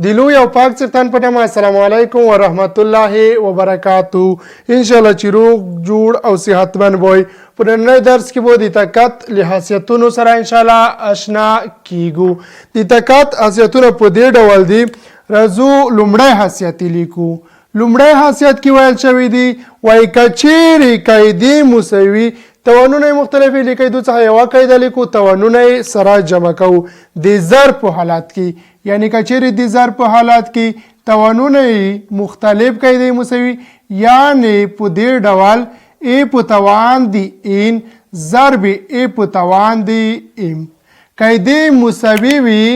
د لوی او پاک څښتن په نامه السلام علیکم ورحمت الله وبرکاتو. انشاءالله چې روغ جوړ او صحتمند وئ. په نننی درس کې به د طاقت له حیثیتونو سره انشاءالله اشنا کیږو. د طاقت حیثیتونه په دې ډول دي. راځو لومړی حیثیت لیکو. لومړی حیثیت کې ویل شوی دی وایي که چیرې قاعدې مساوي توانونه مختلفې له قاعدو څخه یوه قاعده لیکو توانونه یې سره جمع کوو د ضرب په حالت کې. یعنی که چیرې د ضرب په حالت کې توانونه یې مختلف قاعدې مساوي یعنی په دې ډول ا په توان د ان ضرب ا په توان د ام قاعدې مساوي وي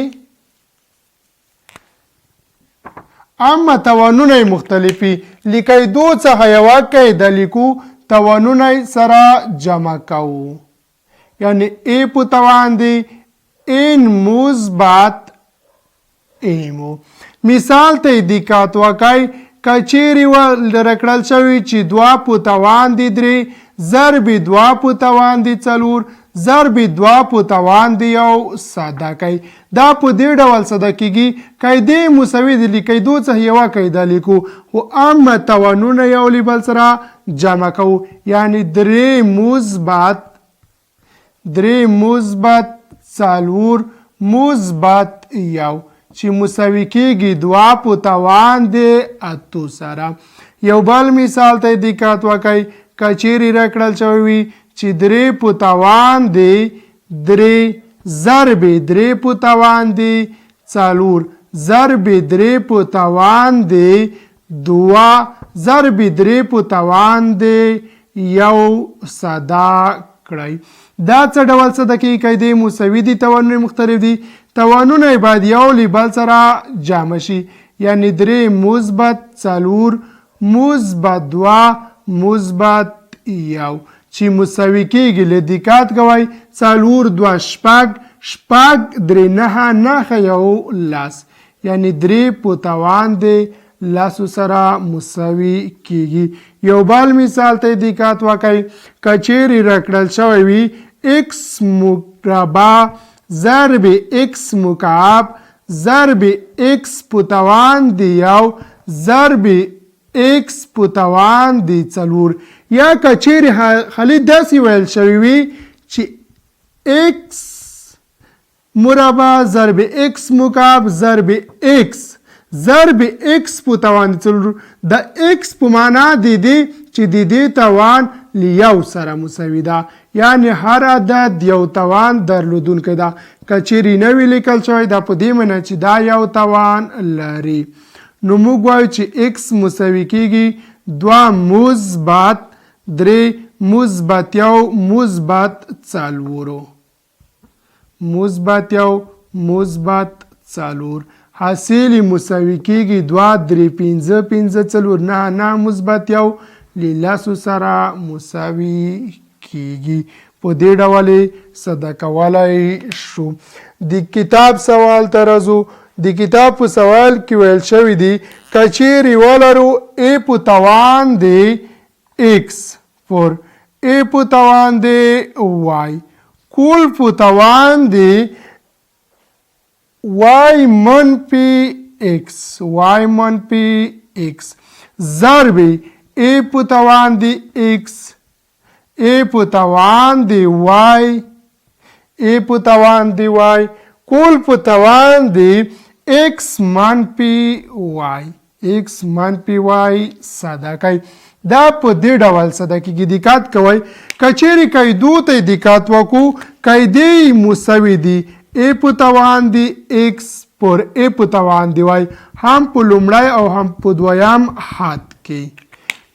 اما توانونه یې مختلفي له قاعدو څخه یوه قاعده لیکو توانونه سره جمع کوو. یعنی ا په توان دی ان مثبت ایمو. مثال ته دقت وکړئ که چیرې درکړل شوي چې دوه په توان دی درې ضرب دوه په توان دی څلور ضرب دوه په توان دی یو ساده کوي. دا په دې ډول ساده کیږي قاعدې مساوي دي له قاعدو څخه یوه قاعده لیکو خو اما توانونه یو له بل سره جمع کوو. یعنی درې مثبت څلور مثبت یو چې مساوي کیږي دوه په توان دی اتو سره. یو بل مثال ته دقت وکړئ که چیرې راکړل شوی وي چې درې په توان دی درې ضرب درې په توان دی څلور ضرب درې په توان دی دوه ضرب درې په توان دی یو ساده کړئ. دا څه ډول ساده کیږي قاعدې مساوي دي توانونه مختلف دي توانونه باید یو له بل سره جمع شي. یعنی درې مثبت څلور مثبت دوه مثبت یو چې مساوي کیږي له دقت کوئ څلور دوه شپږ درې نهه یو لس. یعنی درې په توان دی لسو سره مساوي کیږي. یو بل مثال ته دقت وکړئ که چیرې راکړل شوی وي ایکس مربع ضرب ایکس مکعب ضرب ایکس په توان دی یو ضرب ایکس په توان دی څلور. یا که چیرې خالي داسې ویل شوی وي چې ایکس مربع ضرب ایکس مکعب ضرب ایکس ایکس په توان دی څلور. د ایکس په معنا دی چې د دې توان له یو سره مساوي ده. یعنی هر عدد یو توان درلودونکی ده. که چیرې نه وي لیکل شوی دا په دې معنی چې دا یو توان لري. نو موږ وایو چې ایکس مساوي کیږي دوه مثبت درې مثبت یو مثبت څلورو مثبت یو مثبت څلور. حاصل مساوي کیږي دوه درې پنځه پنځه څلور نهه مثبت یو له لسو سره مساوي کیږي. په دې ډول ساده کولی شو. د کتاب سوال ته راځو. د کتاب په سوال کې ویل شوی دی که چیرې ولرو ا په توان دی ایکس پر ا په توان دی وای کل په توان دی وای منفي ایکس ضرب ا په توان دی ایکس ا په توان دی وای ا په توان دی وای کل په توان دی ایکس منفي وای ساده کوي. دا په دې ډول ساده کیږي. دقت کوئ که چیرې قاعدو ته دقت وکړو قاعدې مساوي دي ا په توان دی ایکس پر ا په توان دی وای هم په لومړی او هم په دویم حد کې.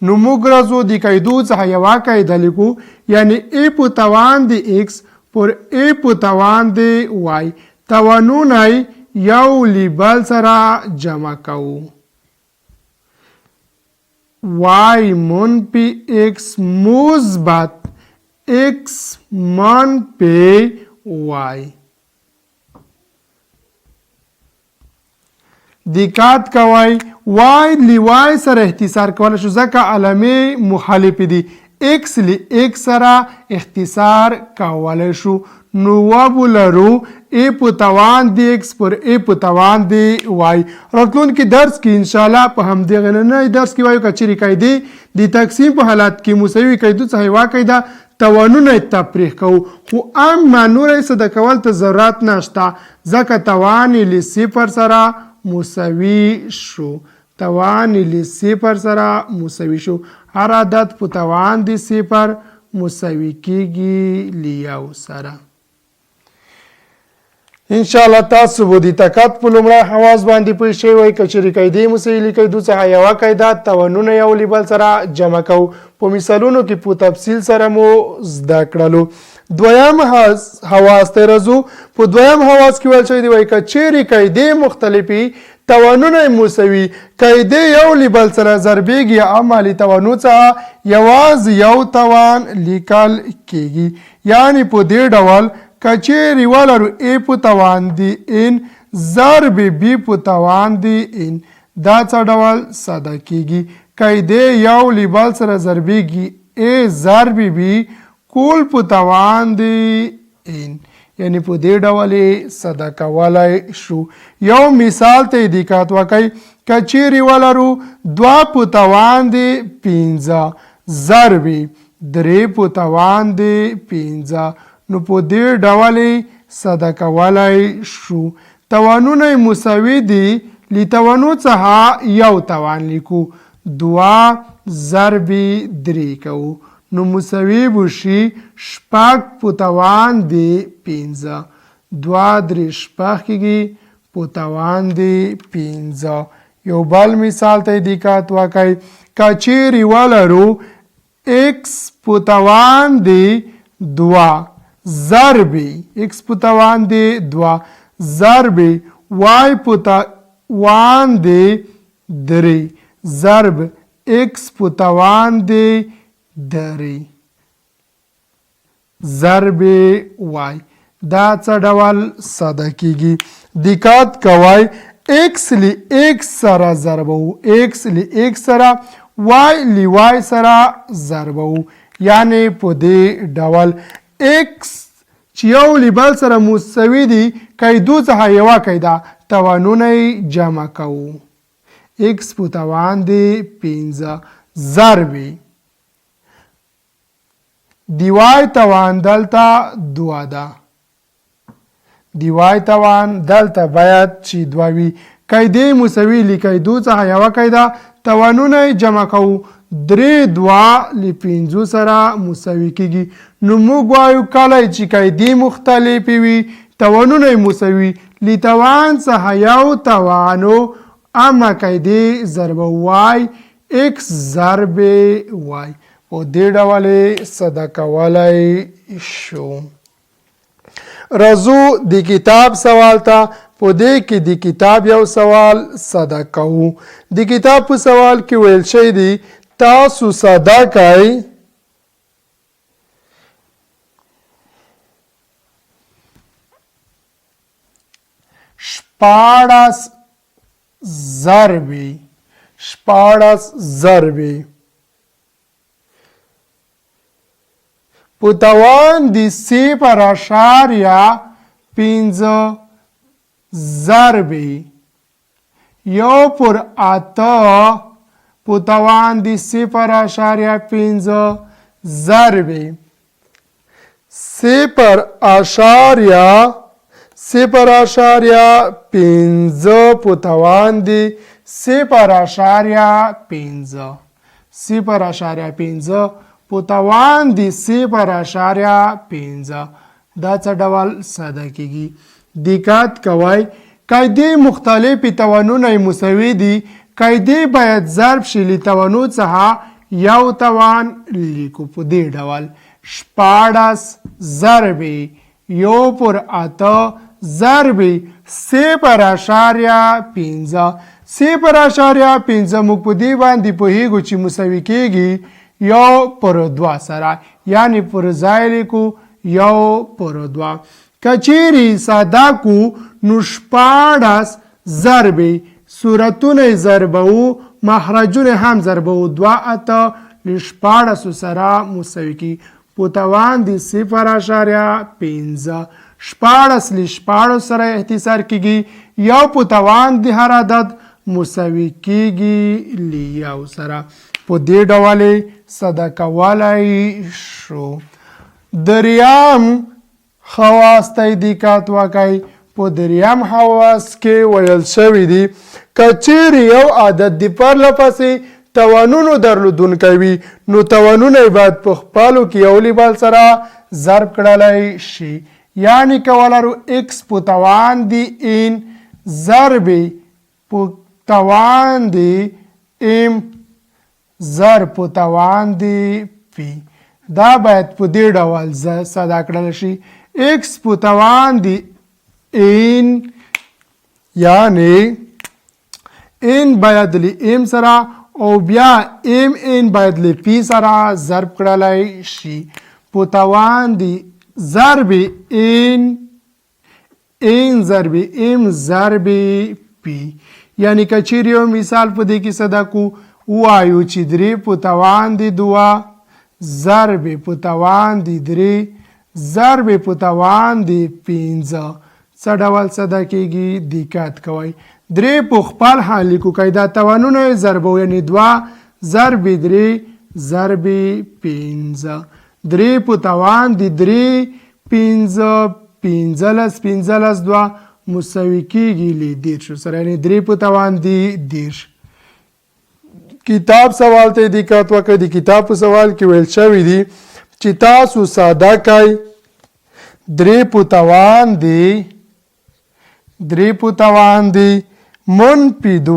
نو موږ راځو د قاعدو څخه یوه قاعده لیکو. یعنی ا په توان دی ایکس پر ا په توان دی وای توانونه یو له بل سره جمع کوو. وای منفي ایکس مثبت ایکس منفي وای. دقت کوئ وای له وای سره اختصار کولی شو ځکه علامې مخالفې دي. x لی x سره اختصار کولی شو. نو وبلرو ا په توان د x پر ا په توان د y. راتلونکي درس کې ان شاء الله په همدغه نننی درس کې وایو کچېرې قاعدې د تقسیم په حالت کې مساوي قاعدو څخه یوه قاعده توانونه تفریق کوو، خو اما نور یې څه د کول ته ضرورت نشته ځکه توان یې له صفر سره مساوي شو. توان یې له صفر سره مساوي شو. هر عدد په توان د صفر مساوي کېږي له یو سره. ان شاء الله تاسو به د طاقت په لومړی حواس باندې پوه شوي وئ که چېرې قاعدې مسایلې لیکیدو څخه یوه قاعده توانونه یو له بل سره جمع کوو. په مثالونو کې په تفصیل سره مو زده کړلو. دویم حواس ته راځو. په دویم حواس کې ویل شوي دي وایي که چېرې قاعدې مختلفې توانونه یې مساوي قاعدې یو له بل سره ضربېږي اما له توانو څخه یوازې یو توان لیکل کېږي. یعنې په دې ډول کچېرې ولرو ا په توان د n ضرب b په توان د n دا څه ډول ساده کېږي. قاعدې یو له بل سره ضربېږي ا ضرب b کول په توان د n یعنی په دې ډول یې ساده کولی شو. یو مثال ته دقت وکړئ. کچېرې ولرو دوه په توان د 15 ضرب درې په توان د 15 نو په دې ډول ساده کولی شو. توانونه مساوي دي له توانو څخه یو توان لیکو. دوه ضرب درې کوو نو مساوي به شي شپږ په توان د 15. دوه درې شپږ کېږي په توان د 15. یو بل مثال ته دقت وکړئ. که چېرې ولرو x په توان د 2 ضرب x په توان د 2 ضرب y په توان د 3 ضرب x په توان د 3 ضرب y دا څه ډول ساده کېږي. دقت کوئ. x له x سره ضربو x له x سره y له y سره ضربو یعنې په دې ډول x چې یو له بل سره مساوي دي قاعدو څخه یوه قاعده توانونه یې جمع کوو. x په توان د 15 ضرب د y توان دلته 2 ده. د y توان دلته باید چې 2 وي. قاعدې مساوي له قاعدو څخه یوه قاعده توانونه یې جمع کوو. 3 2 له 5 سره مساوي کېږي. نو موږ وایو کله چې قاعدې مختلفې وي توانونه یې مساوي له توان څخه یو توانو اما قاعدې ضرب y x ضرب y په دې ډول یې ساده کولی شو. راځو د کتاب سوال ته. په دې کې د کتاب یو سوال ساده کوو. د کتاب په سوال کې ویل شوی دی تاسو ساده کړئ شپاړس ضرب په توان د 0.5 ضرب یو پر 8 په توان د 0.5 ضرب 0.5 په توان د 0.5 0.5 په توان د 0.5 دا څه ډول ساده کېږي. دقت کوئ. قاعدې مختلفې توانونه مساوي دي. قاعدې باید ضرب شي له توانو څخه یو توان لیکو په دې ډول 14 ضرب یو پر 8 ضرب 0.5 0.5 موږ په دې باندې پوهیږو چې مساوي کېږي یو پر 2 سره یعنی پر ځای لیکو یو پر 2. که چیرې ساده کو نو 14 ضرب صورتونه ضربو مخرجونه هم ضربو 2 8 له 14 سره مساوي کیږي. په توان د 0.5 14 له 14 سره اختصار کیږي. یو په توان د هر عدد مساوي کیږي له 1 سره. په دې ډول ساده کولای شو. دریم خواص ته دقت وکړئ. په دریم خواص کې ویل شوي دي که چیرې یو عدد د پرله پسې توانونو درلودونکی وي نو توانونه یې باید په خپلو کې یو له بل سره ضرب کړلی شي. یعنې کولی شو x په توان د n ضرب په توان د m ضرب په توان د p دا باید په دې ډول ساده کړل شي. x په توان د n یعنی n باید له m سره او بیا mn باید له p سره ضرب کړلی شي. په توان د ضرب n ضرب m ضرب p یعنی که چیرې یو مثال په دې کې ساده کو ووایو چې 3 په توان د 2 ضرب په توان د 3 ضرب په توان د 5 څه ډول ساده کیږي دقت کوئ. 3 په خپل حال لیکو که دا توانونه یې ضربو یعنې 2 ضرب 3 ضرب 5 3 په توان د 3 5 15 2 مساوي کیږي له 10 سره یعنې 3 په توان د 10. کتاب سوال ته دقت وکړئ. د کتاب په سوال کې ویل شوي دي چې تاسو ساده کړئ 3 په توان دی 3 په توان دی منفي 2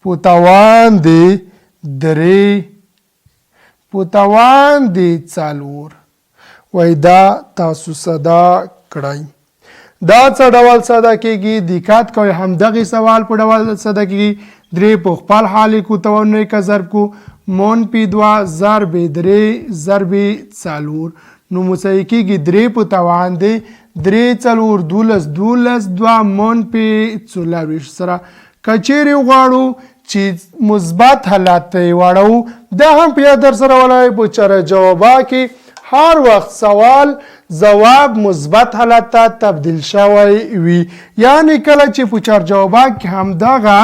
په توان دی 3 په توان دی 4 وای دا تاسو ساده کړئ. دا څه ډول ساده کیږي دقت کوئ. همدغه سوال په ډول ساده کیږي. 3 په خپل حال کو توانونه کا ضرب کو منفي 2 ضرب 3 ضرب 4 نو مساوي کیږي 3 په توان دی 3 4 12 2 منفي 24 سره. که چیرې غواړو چې مثبت حالت ته یې واړو دا هم په یاد در سره ولرئ په چاره جوابا کې هر وخت سوال ځواب مثبت حالت ته تبدیل شوی وي. یعنی کله چې په چاره جوابا کې همدغه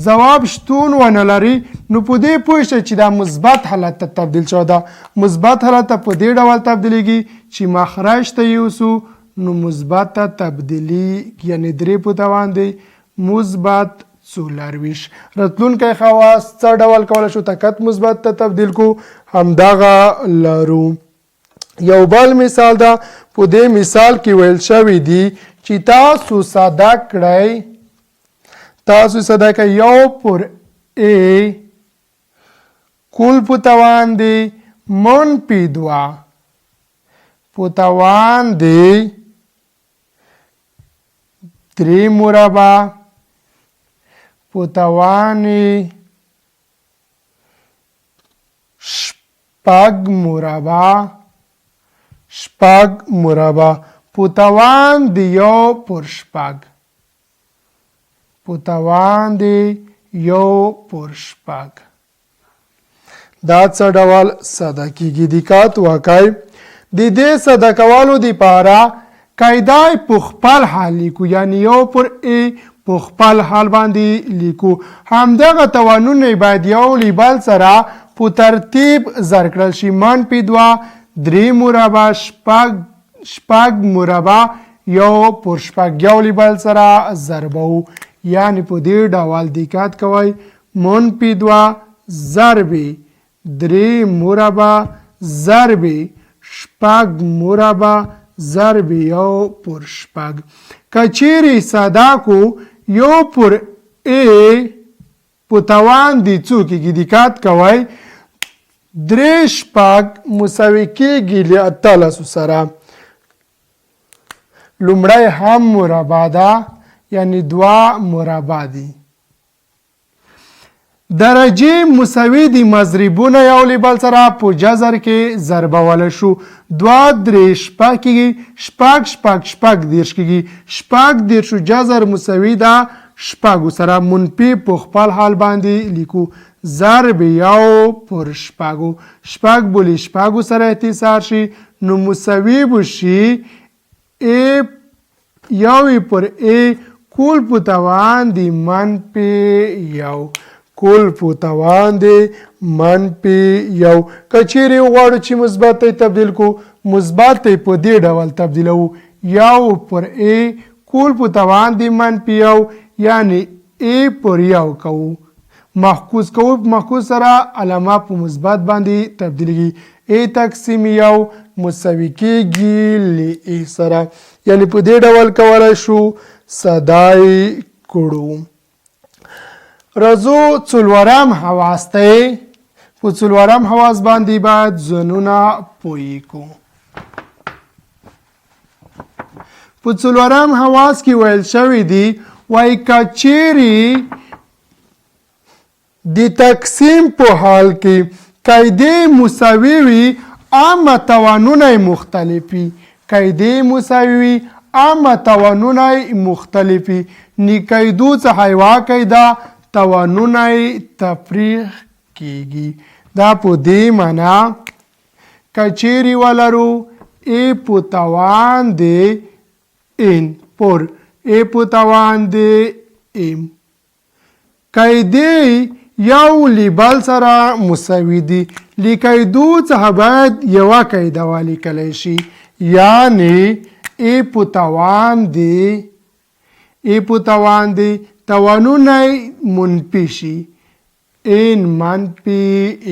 ځواب شتون ونه لري نو په دې پوه شئ چې دا مثبت حالت ته تبدیل شو. دا مثبت حالت ته په دې ډول تبدیلیږي چې مخرج ته یوسو نو مثبت ته تبدیلی یعنی 3 په توان دی مثبت 24. راتلونکی خواص څه ډول کولی شو طاقت مثبت ته تبدیل کو همدغه لرو. یو بل مثال ده. په دې مثال کې ویل شوي دي چې تاسو ساده کړئ تاسو ساده کړئ 1 پر a کل په توان دی منفي 2 په توان دی 3 مربع په توان 6 مربع په توان دی 1 پر 6 په توان دی 1 پر 6 دا څه ډول ساده کیږي دقت وکړئ. د دې ساده کولو دپاره قاعده په خپل حال لیکو یعنی 1 پر a په خپل حال باندې لیکو. همدغه توانونه باید یو له بل سره په ترتیب ضرب کړل شي. منفي 2 3 مربع 6 مربع 1 پر 6 یو له بل سره ضربو. یعنی په دې ډول دقت کوئ منفي 2 ضرب 3 مربع ضرب 6 مربع ضرب 1 پر 6. که چیرې ساده کو 1 پر a په توان دی څو کېږي دقت کوئ 3 6 مساوي کېږي له 18 سره. لومړی هم مربع ده یعنی 2 مربع دي. درجه مساوي دي مضربونه یو له بل سره په جذر کې ضربولی شو. 2 3 6 کېږي 6 10 کېږي 10 جذر مساوي ده 6 سره منفي په خپل حال باندې لیکو ضرب یو پر شپږو شپږ بولی شپږو سره اختصار شي نو مساوي به شي ا یو پر ا کول په توان د منفي یو کول په توان د منفي یو. که چیرې وغواړو چې مثبت ته تبدیل کو مثبت ته په دې ډول تبدیلوو یو پر ا کول په توان د منفي یو یعنی ا پر یو کوو محکوس کوو محکوس سره علامه په مثبت باندې تبدیلیږي ا تقسیم یو مساوي کېږي ل ا سره یعنی په دې ډول کولی شو صدای کړو. راځو څلورم حواس ته. په څلورم حواس باندې باید ځانونه پوه کړو. په څلورم حواس کې ویل شوی دی وایي که چیرې د تقسیم په حال کې قاعدې مساوي وي عامه توانونه مختلف وي قاعدې مساوي وي عامه توانونه مختلفي نی قاعدو څخه یوه قاعده توانونه تفریق کیږي. دا په دې معنا که چیرې ولرو ا په توان د ان پر ا په توان د ام قاعدې یو لیبل سره مساوي دي لیکایدو څخه باید یوه قاعده ولیکلی شي یعنی ا په توان دی ا په توان دی توانونه منفي شي ان منفي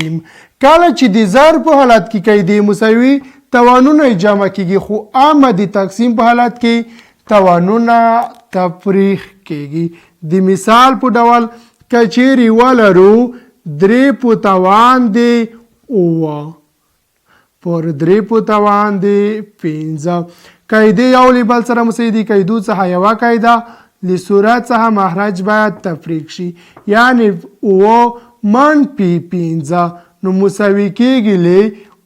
ام. کله چې د ضرب په حالت کې قاعدې مساوي توانونه جمع کیږي خو عامه د تقسیم په حالت کې توانونه تفریق کیږي. د مثال په ډول که چیرې ولرو درې په توان دی اووه پر درې په توان دی پنځه قاعدې یو لیبل سره مساوي دي قاعدو څخه یوه قاعده له صورت څخه مخرج باید تفریق شي یعنی اووه منفي پنځه نو مساوي کیږي له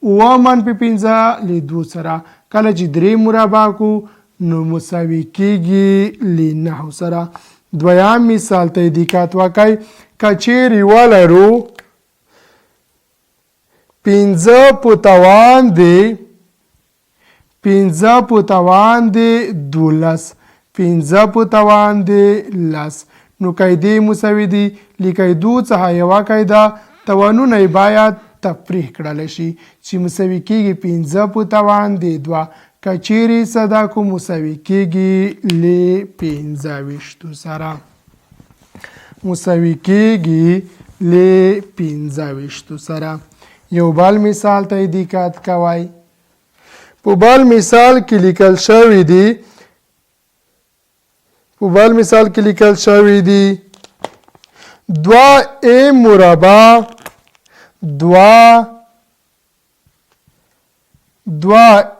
اووه منفي پنځه له دوه سره. کله چې درې مربع کو نو مساوي کیږي له نهو سره. دویم مثال ته دقت وکړئ که چیرې ولرو پنځه په توان دی پنځه په توان دی دولس پنځه په توان دی لس نو قاعدې مساوي دي له قاعدو څخه یوه قاعده توانونه باید تفریق کړلی شي چې مساوي کیږي پنځه په توان دی دوه که چیرې صدا کو مساوي کیږي له پنځه ویشتو سره مساوي کیږي له پنځه ویشتو سره. یو بل مثال ته دقت کوئ. په بل مثال کې لیکل شوی دی په بل مثال کې لیکل شوی دی دوه ا مربع دوه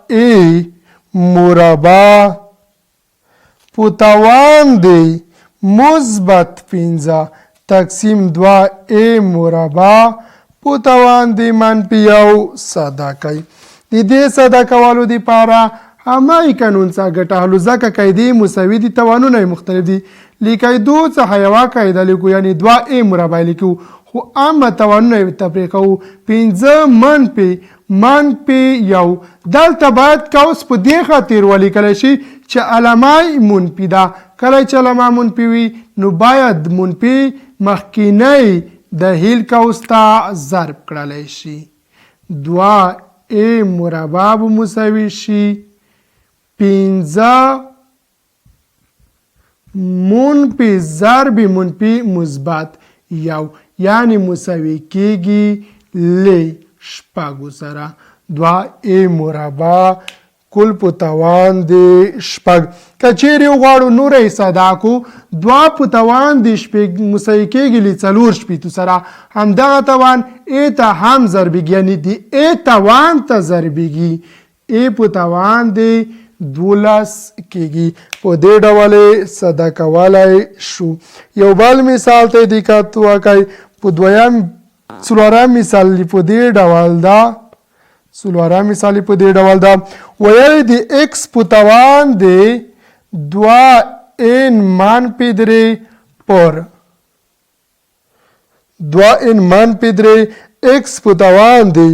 ا مربع په توان دی مثبت پنځه تقسیم دوه ا مربع په توان دی منفي یو ساده کوي. د دې ساده کولو دپاره همای قانون څخه ګټه اخلو ځکه قاعدې مساوي دي توانونه مختلف دي له قاعدو څخه یوه قاعده لیکو یعنی دوه ا مربع لیکو خو عامه توانونه تفریق کوو پنځه منفي یو. دلته باید قوس په دې خاطر ولیکلی شي چې علامه منفي ده. کله چې علامه منفي وي نو باید منفي مخکینی د هیل قوس ته ضرب کړلی شي. دوه ا مربع به مساوي شي پنځه منفي ضرب منفي مثبت یو یعنی مساوي کیږي له شپږو سره. دوه ا مربع کل په توان دی شپږ. که چیرې وغواړو نوره یې ساده کړو دوه په توان دی شپږ مساوي کیږي له څلور شپېتو سره همدغه توان ا ته هم ضربیږي یعنی د ا توان ته ضربیږي ا په توان دی 12 کېږي. په دې ډول یې ساده کولی شو. یو بل مثال ته دقت وکړئ. په څلورم مثال په دې ډول ده څلورم مثال په دې ډول ده ویل د ایکس په توان دی دوه ان منفي درې پر 2 ان منفي 3 x په توان دی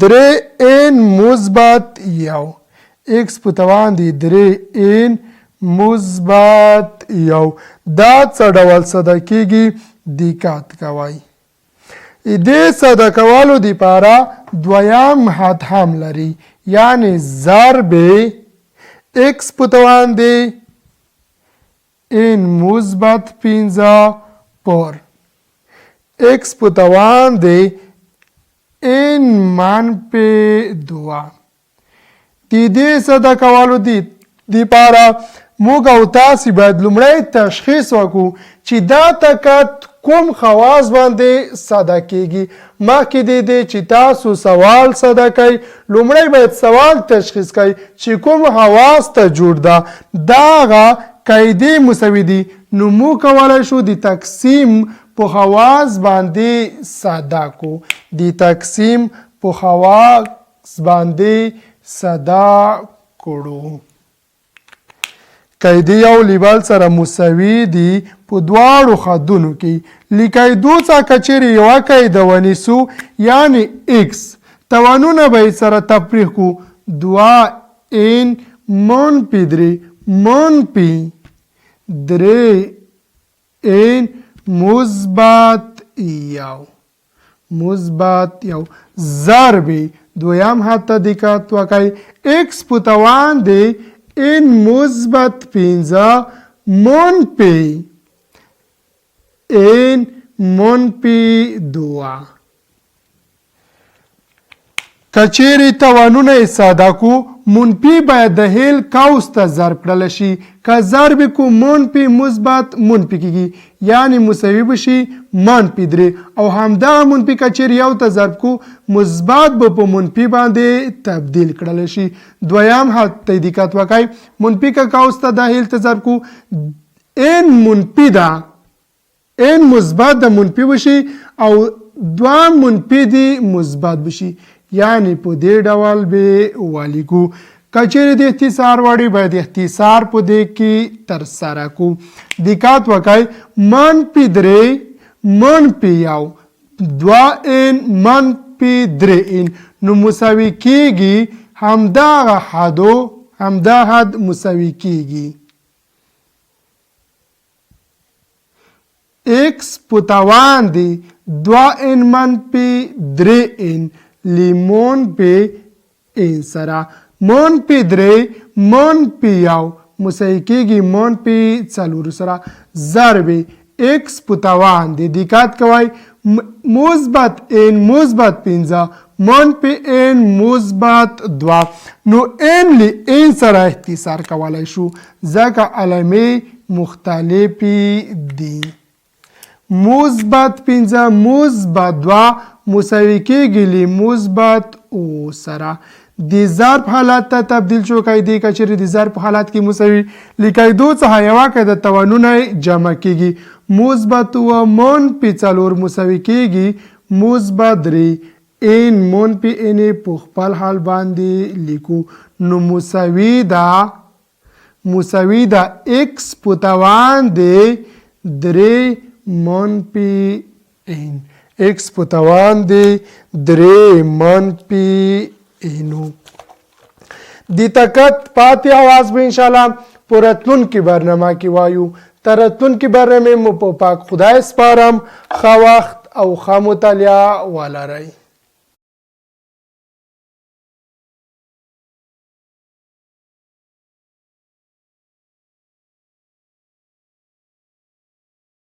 3 ان مثبت 1 x په توان دی 3 ان مثبت 1 دا څه ډول صدا کیږي دقت کوئ دې صدا کولو دپاره دویم حد هم لري یعنی ضرب x په توان دی ان مثبت 15 پر x په توان دی ان منفي 2 د دې صدا کولو دپاره موږ او تاسې باید لومړی تشخیص وکړو چې دا تکت کوم خواص باندې صدا کیږي مخکې د دې چې تاسو سوال صدا کوئ لومړی باید سوال تشخیص کوئ چې کوم حواس ته جوړ ده دا هغه قاعدې مساوي دي نو موږ کولی شو د تقسیم په خواص باندې صدا کو د تقسیم په خواص باندې صدا کړو قاعدې یو لیبل سره مساوي دي په دواړو خطونو کې لیکئ دو څخه که چیرې یوه قاعده ونیسو یعنی x توانونه به سره تفریق کړو 2 ان منفي 3 منفي 3 ان مثبت 1 مثبت 1 ضرب دویم حد ته دقت وکړئ x په توان دی ان مثبت 15 منفي ان منفي 2 کچېرې توانونه یې ساده کو منفي باید د هیل قوس ته ضرب کړلی شي که ضرب کو منفي مثبت منفي کېږي یعنی مساوي به شي منفي 3 او همدغه منفي که چیرې یو ته ضرب کو مثبت به په منفي باندې تبدیل کړلی شي دویم حد ته دقت وکړئ منفي که قوس ته د هیل ته ضرب کو ان منفي ده ان مثبت د منفي بشي او 2 منفي دي مثبت بشي یعنی په دې ډول به ولیکو که چیرې د اختصار وړي باید اختصار په دې کې ترسره کو دقت وکړئ منفي 3 منفي 1 2 ان منفي 3 ان نو مساوي کېږي همدغه حدو همدا حد مساوي کېږي x په توان دی 2 ان منفي 3 ان لیمون په ان سره منفي 3 منفي 1 مساوي کېږي منفي 4 سره ضرب x په توان دی دقت کوئ مثبت ان مثبت 15 منفي ان مثبت 2 نو ان لی ان سره اختصار کولی شو ځکه علامې مختلفې دي مثبت 15 مثبت 2 مساوي کېږي له مثبت او سره د ضرب حالت ته تبدیل شو قاعدې که چیرې د ضرب حالت کې مساوي له قاعدو څخه یوه قاعده توانونه جمع کېږي مثبت او منفي 4 مساوي کېږي مثبت 3 ان منفي ان په خپل حال باندې لیکو نو مساوي ده x په توان دی 3 منفي ان x په توان دی 3 منفي انو د تکت پاتې اواز به انشاءالله په راتلونکي برنامه کې وایو تر راتلونکي برنامې مو په پاک خدای سپارم ښه وخت او ښه مطالعه ولرئ